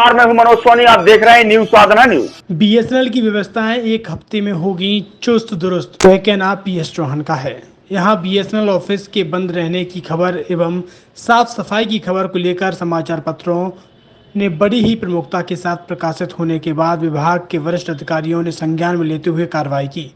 नमस्कार, मैं हूं मनोज सोनी। आप देख रहे हैं न्यूज साधना न्यूज। बीएसएनएल की व्यवस्थाएं एक हफ्ते में होगी चुस्त दुरुस्त, यह कहना पीएस चौहान का है। यहां बीएसएनएल ऑफिस के बंद रहने की खबर एवं साफ सफाई की खबर को लेकर समाचार पत्रों ने बड़ी ही प्रमुखता के साथ प्रकाशित होने के बाद विभाग के वरिष्ठ अधिकारियों ने संज्ञान में लेते हुए कार्रवाई की।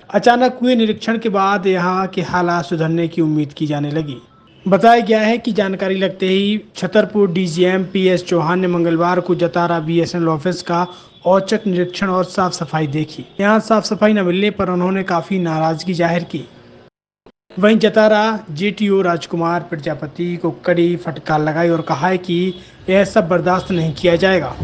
अचानक हुए निरीक्षण के बाद यहाँ के हालात सुधरने की उम्मीद की जाने लगी। बताया गया है कि जानकारी लगते ही छतरपुर डीजीएम पीएस चौहान ने मंगलवार को जतारा बीएसएनएल ऑफिस का औचक निरीक्षण और साफ सफाई देखी। यहां साफ सफाई न मिलने पर उन्होंने काफी नाराजगी जाहिर की। वहीं जतारा जेटीओ राजकुमार प्रजापति को कड़ी फटकार लगाई और कहा है कि यह सब बर्दाश्त नहीं किया जाएगा।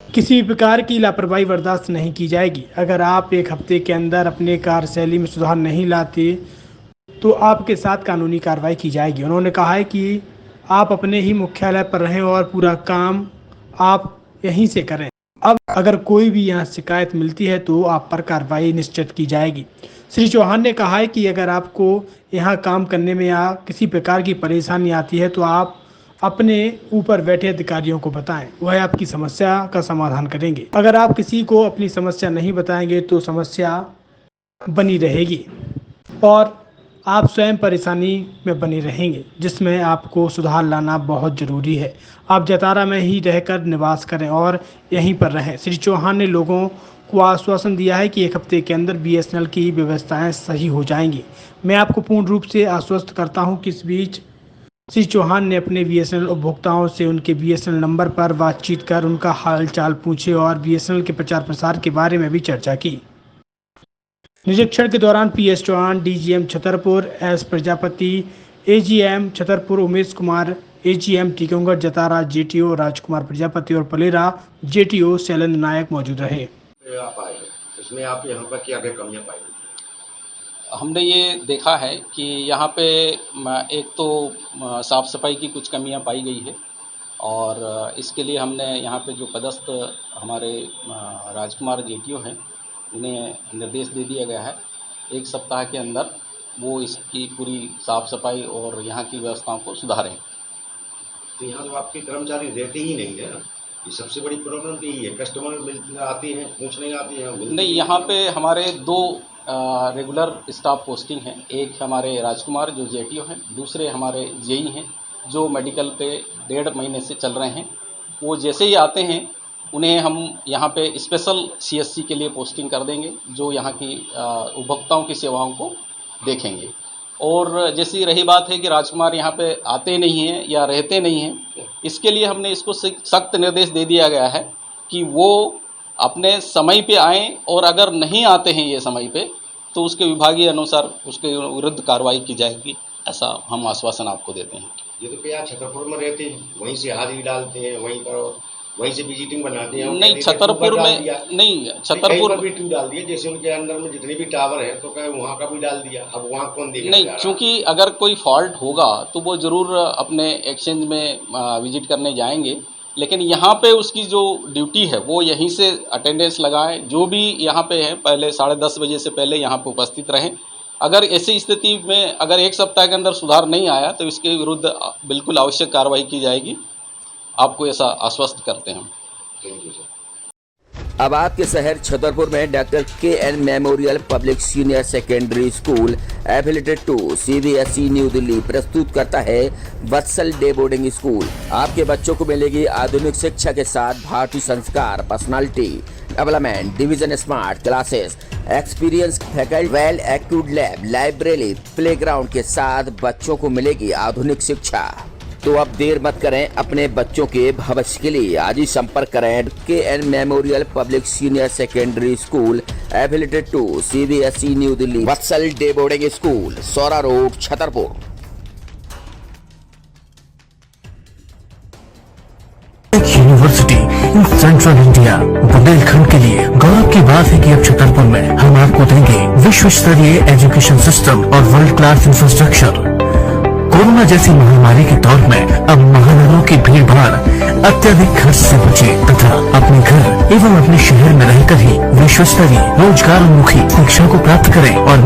किसी भी प्रकार की लापरवाही बर्दाश्त नहीं की जाएगी। अगर आप एक हफ्ते के अंदर अपने कार्यशैली में सुधार नहीं लाते तो आपके साथ कानूनी कार्रवाई की जाएगी। उन्होंने कहा है कि आप अपने ही मुख्यालय पर रहें और पूरा काम आप यहीं से करें। अब अगर कोई भी यहाँ शिकायत मिलती है तो आप पर कार्रवाई निश्चित की जाएगी। श्री चौहान ने कहा है कि अगर आपको यहाँ काम करने में या किसी प्रकार की परेशानी आती है तो आप अपने ऊपर बैठे अधिकारियों को बताएं, वह आपकी समस्या का समाधान करेंगे। अगर आप किसी को अपनी समस्या नहीं बताएंगे तो समस्या बनी रहेगी और आप स्वयं परेशानी में बने रहेंगे, जिसमें आपको सुधार लाना बहुत ज़रूरी है। आप जतारा में ही रहकर निवास करें और यहीं पर रहें। श्री चौहान ने लोगों को आश्वासन दिया है कि एक हफ्ते के अंदर बीएसएनएल की व्यवस्थाएं सही हो जाएंगी। मैं आपको पूर्ण रूप से आश्वस्त करता हूं कि इस बीच श्री चौहान ने अपने बीएसएनएल उपभोक्ताओं से उनके बीएसएनएल नंबर पर बातचीत कर उनका हाल चाल पूछे और बीएसएनएल के प्रचार प्रसार के बारे में भी चर्चा की। निरीक्षण के दौरान PS Chauhan, DGM Chhatarpur S Prajapati, AGM Chhatarpur Umesh Kumar, AGM Tikamgarh Jatara JTO Rajkumar Prajapati और पलेरा जेटीओ शैलेंद्र नायक मौजूद रहे। इसमें आप यहाँ पर क्या कमियाँ पाई? हमने ये देखा है कि यहाँ पे एक तो साफ़ सफाई की कुछ कमियाँ पाई गई है और इसके लिए हमने यहाँ पे जो पदस्थ हमारे राजकुमार जेटीओ हैं उन्हें निर्देश दे दिया गया है 1 सप्ताह के अंदर वो इसकी पूरी साफ़ सफाई और यहाँ की व्यवस्थाओं को सुधारें। तो यहाँ तो आपके कर्मचारी रहते ही नहीं है ना, ये सबसे बड़ी प्रॉब्लम तो यही है। कस्टमर आती हैं, पूछने आती हैं नहीं, यहाँ पे हमारे 2 रेगुलर स्टाफ पोस्टिंग हैं। एक हमारे राजकुमार जो जेटीओ हैं, दूसरे हमारे जेई हैं जो मेडिकल पे 1.5 महीने से चल रहे हैं। वो जैसे ही आते हैं उन्हें हम यहाँ पे स्पेशल सीएससी के लिए पोस्टिंग कर देंगे जो यहाँ की उपभोक्ताओं की सेवाओं को देखेंगे। और जैसी रही बात है कि राजकुमार यहाँ पे आते नहीं हैं या रहते नहीं हैं, इसके लिए हमने इसको सख्त निर्देश दे दिया गया है कि वो अपने समय पे आएँ और अगर नहीं आते हैं ये समय पे तो उसके विभागीय अनुसार उसके विरुद्ध कार्रवाई की जाएगी, ऐसा हम आश्वासन आपको देते हैं। ये तो क्या छतरपुर में रहते हैं, वहीं से हाजिरी डालते हैं, वहीं से विजिटिंग बनाते हैं। नहीं, छतरपुर में नहीं, छतरपुर भी डाल दिया। जैसे उनके अंदर में जितने भी टावर हैं तो क्या वहाँ का भी डाल दिया। अब वहाँ कौन देखेगा? नहीं, क्योंकि अगर कोई फॉल्ट होगा तो वो ज़रूर अपने एक्सचेंज में विजिट करने जाएंगे, लेकिन यहाँ पे उसकी जो ड्यूटी है वो यहीं से अटेंडेंस लगाएं। जो भी यहाँ पे है पहले 10:30 बजे से पहले यहाँ पे उपस्थित रहें। अगर ऐसी स्थिति में अगर 1 सप्ताह के अंदर सुधार नहीं आया तो इसके विरुद्ध बिल्कुल आवश्यक कार्रवाई की जाएगी, आपको ऐसा आश्वस्त करते हैं। Thank you sir. अब आपके शहर छतरपुर में doctor KN memorial public senior secondary school affiliated to CBSE New Delhi प्रस्तुत करता है वत्सल डे बोर्डिंग स्कूल। आपके बच्चों को मिलेगी आधुनिक शिक्षा के साथ भारतीय संस्कार, personality development, division smart classes, experience faculty, well accrued lab, library, playground के साथ बच्चों को मिलेगी आधुनिक शिक्षा। तो अब देर मत करें, अपने बच्चों के भविष्य के लिए आज ही संपर्क करें KN memorial public senior secondary school affiliated to CBSE New Delhi, Vatsal day boarding school, Saura road, Chhatarpur. University in central India Bundelkhand के लिए गौरव की बात है कि अब छतरपुर में हम आपको देंगे विश्व स्तरीय एजुकेशन सिस्टम और वर्ल्ड क्लास इंफ्रास्ट्रक्चर। कोरोना जैसी महामारी के दौर में अब महानगरों की भीड़ भाड़ अत्यधिक खर्च से बचे तथा अपने घर एवं अपने शहर में रहकर ही विश्व स्तरीय रोजगार उन्मुखी शिक्षा को प्राप्त करें और